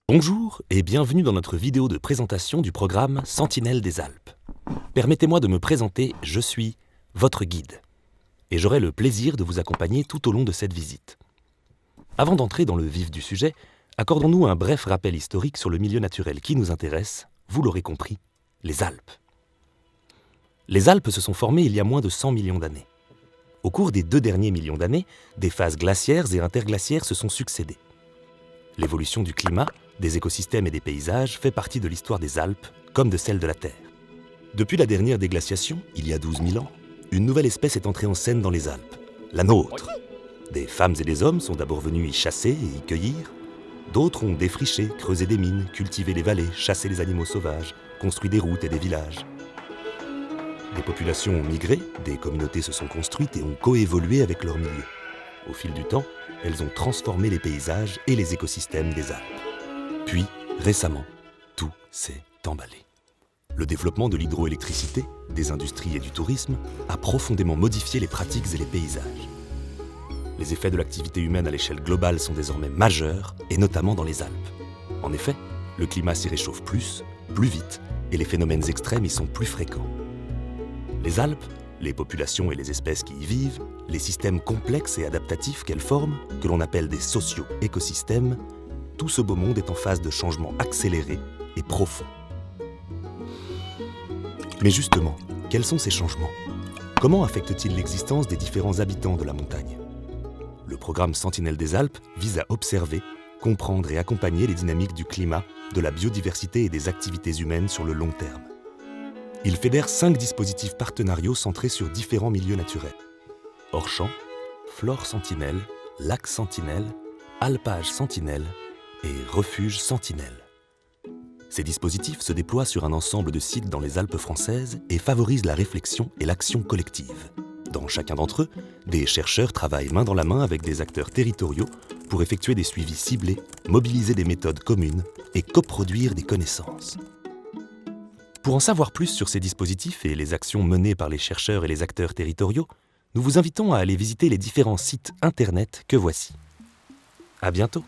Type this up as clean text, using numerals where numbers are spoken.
Bonjour et bienvenue dans notre vidéo de présentation du programme Sentinelle des Alpes. Permettez-moi de me présenter, je suis votre guide. Et j'aurai le plaisir de vous accompagner tout au long de cette visite. Avant d'entrer dans le vif du sujet, accordons-nous un bref rappel historique sur le milieu naturel qui nous intéresse, vous l'aurez compris, les Alpes. Les Alpes se sont formées il y a moins de 100 millions d'années. Au cours des 2 derniers millions d'années, des phases glaciaires et interglaciaires se sont succédées. L'évolution du climat, des écosystèmes et des paysages fait partie de l'histoire des Alpes, comme de celle de la Terre. Depuis la dernière déglaciation, il y a 12 000 ans, une nouvelle espèce est entrée en scène dans les Alpes, la nôtre. Des femmes et des hommes sont d'abord venus y chasser et y cueillir. D'autres ont défriché, creusé des mines, cultivé les vallées, chassé les animaux sauvages, construit des routes et des villages. Des populations ont migré, des communautés se sont construites et ont coévolué avec leur milieu. Au fil du temps, elles ont transformé les paysages et les écosystèmes des Alpes. Puis, récemment, tout s'est emballé. Le développement de l'hydroélectricité, des industries et du tourisme a profondément modifié les pratiques et les paysages. Les effets de l'activité humaine à l'échelle globale sont désormais majeurs, et notamment dans les Alpes. En effet, le climat s'y réchauffe plus vite, et les phénomènes extrêmes y sont plus fréquents. Les Alpes, les populations et les espèces qui y vivent, les systèmes complexes et adaptatifs qu'elles forment, que l'on appelle des socio-écosystèmes, tout ce beau monde est en phase de changement accéléré et profond. Mais justement, quels sont ces changements? Comment affectent-ils l'existence des différents habitants de la montagne? Le programme Sentinelle des Alpes vise à observer, comprendre et accompagner les dynamiques du climat, de la biodiversité et des activités humaines sur le long terme. Il fédère 5 dispositifs partenariaux centrés sur différents milieux naturels. Hors-champ, Flore Sentinelle, Lac Sentinelle, Alpage Sentinelle et Refuge Sentinelle. Ces dispositifs se déploient sur un ensemble de sites dans les Alpes françaises et favorisent la réflexion et l'action collective. Dans chacun d'entre eux, des chercheurs travaillent main dans la main avec des acteurs territoriaux pour effectuer des suivis ciblés, mobiliser des méthodes communes et coproduire des connaissances. Pour en savoir plus sur ces dispositifs et les actions menées par les chercheurs et les acteurs territoriaux, nous vous invitons à aller visiter les différents sites internet que voici. À bientôt!